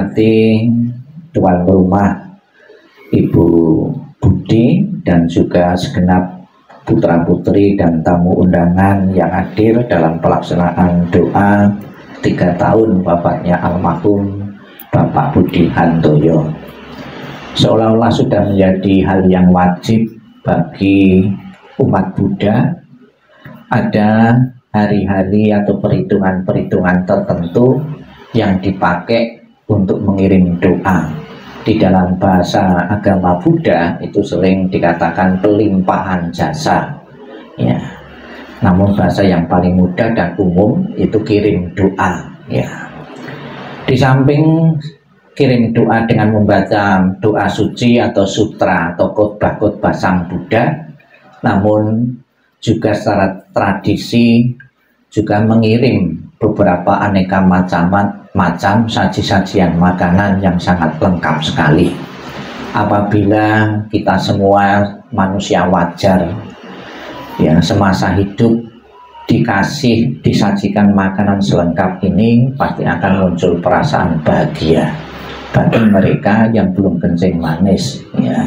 hormati tuan rumah Ibu Budi dan juga segenap putra-putri dan tamu undangan yang hadir dalam pelaksanaan doa 3 tahun wafatnya almarhum Bapak Budi Handoyo. Seolah-olah sudah menjadi hal yang wajib bagi umat Buddha, ada hari-hari atau perhitungan-perhitungan tertentu yang dipakai untuk mengirim doa. Di dalam bahasa agama Buddha itu sering dikatakan pelimpahan jasa, ya. Namun bahasa yang paling mudah dan umum itu kirim doa, ya. Di samping kirim doa dengan membaca doa suci atau sutra atau khotbah-khotbah sang Buddha, namun juga secara tradisi juga mengirim beberapa aneka macam saji-sajian makanan yang sangat lengkap sekali. Apabila kita semua manusia wajar, ya, semasa hidup disajikan makanan selengkap ini, pasti akan muncul perasaan bahagia bagi mereka yang belum kencing manis, ya.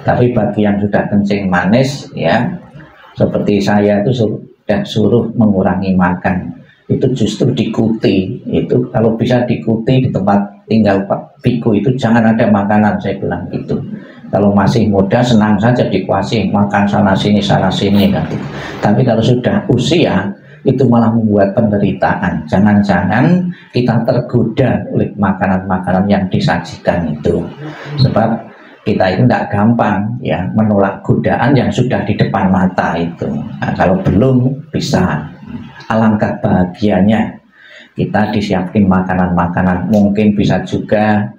Tapi bagi yang sudah kencing manis, ya, seperti saya itu sudah suruh mengurangi makan, itu justru dikuti. Itu kalau bisa dikuti di tempat tinggal Pak Biku itu jangan ada makanan, saya bilang gitu. Kalau masih muda senang saja dikuasai makan sana sini kan gitu. Tapi kalau sudah usia itu malah membuat penderitaan. Jangan-jangan kita tergoda oleh makanan-makanan yang disajikan itu. Sebab kita itu tidak gampang, ya, menolak godaan yang sudah di depan mata itu. Nah, kalau belum bisa, alangkah bahagianya kita disiapkan makanan-makanan. Mungkin bisa juga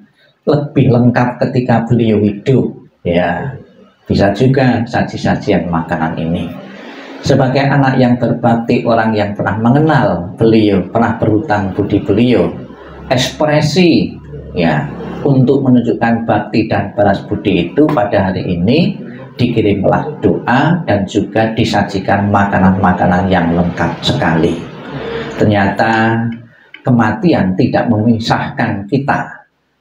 lebih lengkap ketika beliau hidup, ya, bisa juga saji-sajian makanan ini. Sebagai anak yang berbakti, orang yang pernah mengenal beliau, pernah berhutang budi beliau, ekspresi, ya, untuk menunjukkan bakti dan balas budi itu pada hari ini dikirimlah doa dan juga disajikan makanan-makanan yang lengkap sekali. Ternyata kematian tidak memisahkan kita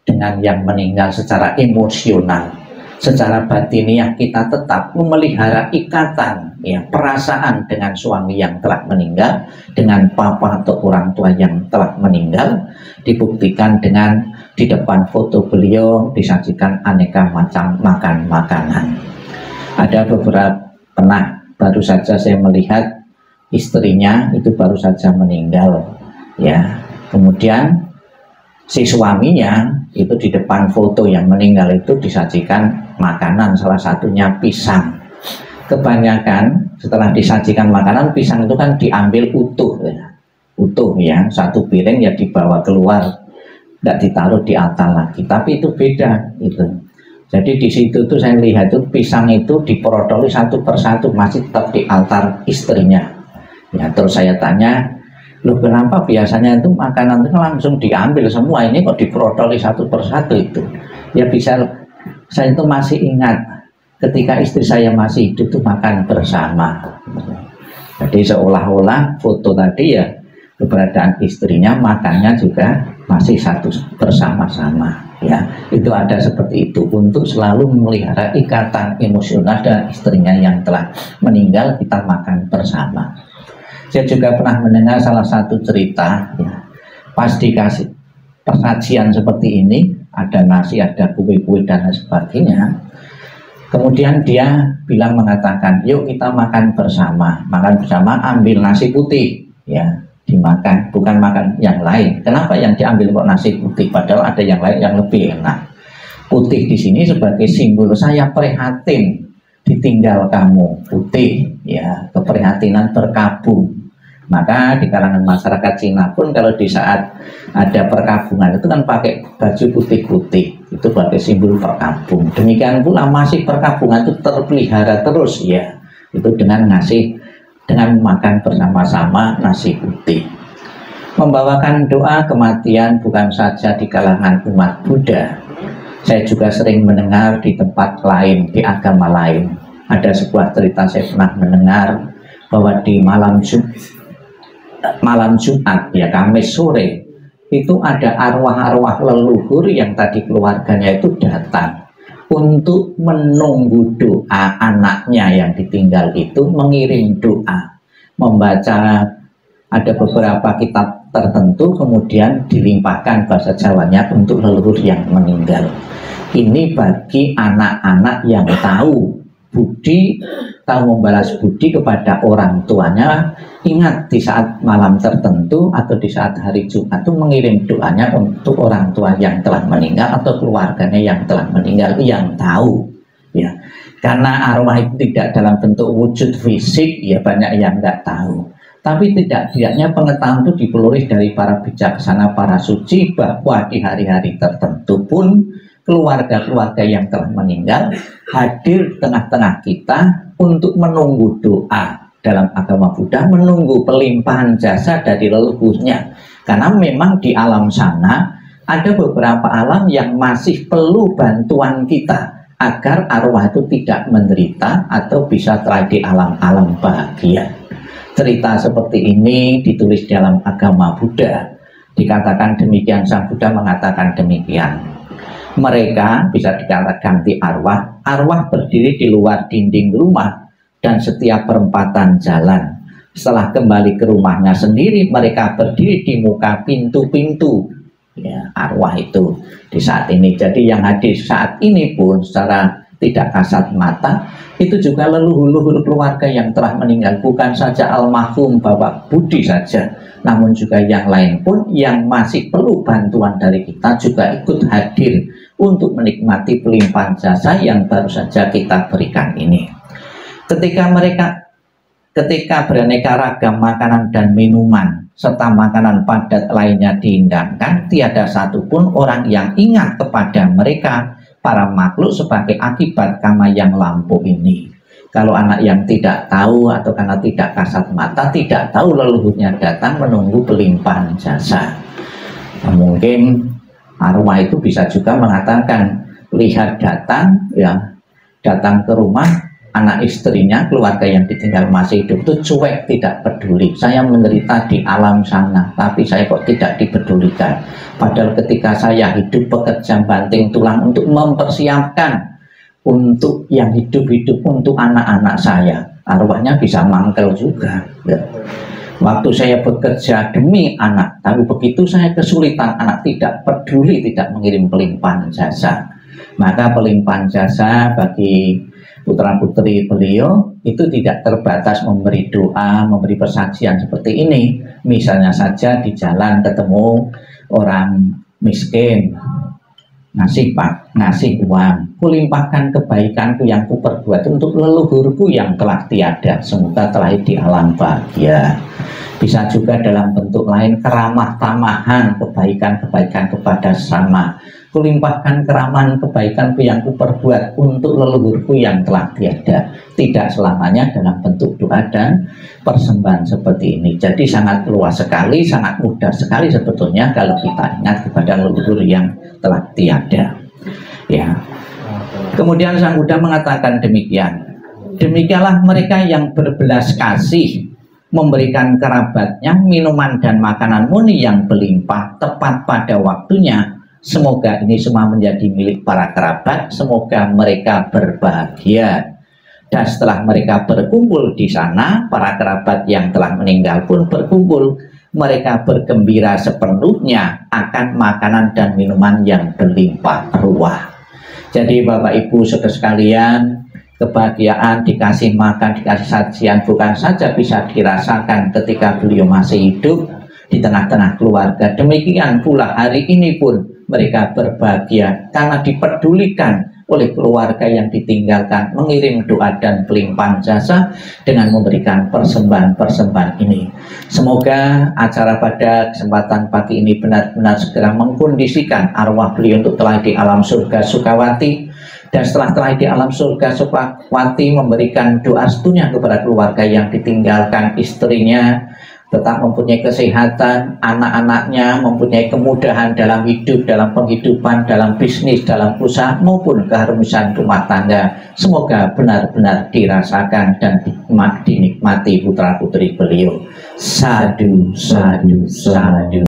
dengan yang meninggal secara emosional. Secara batiniah kita tetap memelihara ikatan, ya, perasaan dengan suami yang telah meninggal, dengan papa atau orang tua yang telah meninggal. Dibuktikan dengan di depan foto beliau disajikan aneka macam makanan. Ada beberapa, baru saja saya melihat istrinya itu baru saja meninggal, ya. Kemudian si suaminya itu di depan foto yang meninggal itu disajikan makanan, salah satunya pisang. Kebanyakan setelah disajikan makanan, pisang itu kan diambil utuh, ya. Utuh, ya, satu piring ya dibawa keluar, tidak ditaruh di altar lagi. Tapi itu beda itu. Jadi di situ tuh saya lihat tuh pisang itu diperodoli satu persatu, masih tetap di altar istrinya. Ya, terus saya tanya, loh kenapa biasanya itu makanan itu langsung diambil semua, ini kok diperodoli satu persatu itu? Ya bisa, saya itu masih ingat ketika istri saya masih hidup tuh makan bersama. Jadi seolah-olah foto tadi, ya, keberadaan istrinya makannya juga masih satu bersama-sama, ya. Itu ada seperti itu untuk selalu memelihara ikatan emosional dan istrinya yang telah meninggal, kita makan bersama. Saya juga pernah mendengar salah satu cerita, ya, pas dikasih persajian seperti ini, ada nasi, ada kue-kue dan sebagainya. Kemudian dia mengatakan, yuk kita makan bersama, ambil nasi putih, ya, dimakan, bukan makan yang lain. Kenapa yang diambil kok nasi putih, padahal ada yang lain yang lebih enak? Putih di sini sebagai simbol saya prihatin ditinggal kamu, putih, ya, keprihatinan berkabung. Maka di kalangan masyarakat Cina pun kalau di saat ada perkabungan itu kan pakai baju putih-putih, itu sebagai simbol perkabung. Demikian pula masih perkabungan itu terpelihara terus, ya, itu dengan makan bersama-sama nasi putih. Membawakan doa kematian bukan saja di kalangan umat Buddha. Saya juga sering mendengar di tempat lain, di agama lain. Ada sebuah cerita saya pernah mendengar bahwa di malam Jumat, ya, Kamis sore, itu ada arwah-arwah leluhur yang tadi keluarganya itu datang untuk menunggu doa anaknya yang ditinggal itu, mengirim doa, membaca ada beberapa kitab tertentu, kemudian dilimpahkan bahasa Jawanya untuk leluhur yang meninggal. Ini bagi anak-anak yang tahu budi, tahu membalas budi kepada orang tuanya. Ingat di saat malam tertentu atau di saat hari Jumat itu mengirim doanya untuk orang tua yang telah meninggal atau keluarganya yang telah meninggal yang tahu, ya. Karena arwah itu tidak dalam bentuk wujud fisik, ya banyak yang nggak tahu. Tapi tidaknya pengetahuan itu diperoleh dari para bijaksana, para suci, bahwa di hari-hari tertentu pun keluarga-keluarga yang telah meninggal hadir di tengah-tengah kita untuk menunggu doa. Dalam agama Buddha menunggu pelimpahan jasa dari leluhurnya, karena memang di alam sana ada beberapa alam yang masih perlu bantuan kita agar arwah itu tidak menderita atau bisa teraih di alam-alam bahagia. Cerita seperti ini ditulis dalam agama Buddha. Dikatakan demikian, Sang Buddha mengatakan demikian. Mereka bisa dikatakan di arwah berdiri di luar dinding rumah dan setiap perempatan jalan. Setelah kembali ke rumahnya sendiri, mereka berdiri di muka pintu-pintu, ya, arwah itu di saat ini. Jadi yang hadir saat ini pun secara tidak kasat mata itu juga leluhur-leluhur keluarga yang telah meninggal, bukan saja almarhum Bapak Budi saja, namun juga yang lain pun yang masih perlu bantuan dari kita juga ikut hadir untuk menikmati pelimpahan jasa yang baru saja kita berikan ini. Ketika beraneka ragam makanan dan minuman serta makanan padat lainnya dihidangkan, tiada satupun orang yang ingat kepada mereka para makhluk sebagai akibat karma yang lampau ini. Kalau anak yang tidak tahu atau karena tidak kasat mata, tidak tahu leluhurnya datang menunggu pelimpahan jasa. Nah, mungkin arwah itu bisa juga mengatakan, lihat datang, ya, datang ke rumah anak istrinya, keluarga yang ditinggal masih hidup itu cuek, tidak peduli. Saya menderita di alam sana, tapi saya kok tidak dipedulikan. Padahal ketika saya hidup bekerja banting tulang untuk mempersiapkan untuk yang hidup-hidup untuk anak-anak saya, arwahnya bisa mangkel juga, ya. Waktu saya bekerja demi anak, tapi begitu saya kesulitan, anak tidak peduli, tidak mengirim pelimpahan jasa. Maka pelimpahan jasa bagi putra-putri beliau itu tidak terbatas memberi doa, memberi persaksian seperti ini. Misalnya saja di jalan ketemu orang miskin, ngasih uang, kulimpahkan kebaikanku yang kuperbuat untuk leluhurku yang telah tiada, semoga telah di alam bahagia. Bisa juga dalam bentuk lain, keramah tamahan kebaikan-kebaikan kepada sesama. Kulimpahkan keramahan kebaikanku yang kuperbuat untuk leluhurku yang telah tiada. Tidak selamanya dalam bentuk doa dan persembahan seperti ini. Jadi sangat luas sekali, sangat mudah sekali sebetulnya kalau kita ingat kepada leluhur yang telah tiada, ya. Kemudian Sang Buddha mengatakan demikian. Demikianlah mereka yang berbelas kasih memberikan kerabatnya minuman dan makanan murni yang berlimpah tepat pada waktunya. Semoga ini semua menjadi milik para kerabat, semoga mereka berbahagia. Dan setelah mereka berkumpul di sana, para kerabat yang telah meninggal pun berkumpul. Mereka bergembira sepenuhnya akan makanan dan minuman yang berlimpah ruah. Jadi Bapak Ibu saudara sekalian, kebahagiaan dikasih makan, dikasih sajian bukan saja bisa dirasakan ketika beliau masih hidup di tengah-tengah keluarga. Demikian pula hari ini pun mereka berbahagia karena dipedulikan oleh keluarga yang ditinggalkan, mengirim doa dan pelimpahan jasa dengan memberikan persembahan-persembahan ini. Semoga acara pada kesempatan pagi ini benar-benar segera mengkondisikan arwah beliau untuk telah di alam surga Sukawati, dan setelah telah di alam surga Sukawati memberikan doa setunya kepada keluarga yang ditinggalkan, istrinya tetap mempunyai kesehatan, anak-anaknya mempunyai kemudahan dalam hidup, dalam penghidupan, dalam bisnis, dalam usaha maupun keharmonisan rumah tangga. Semoga benar-benar dirasakan dan dinikmati putra-putri beliau. Sadu, sadu, sadu.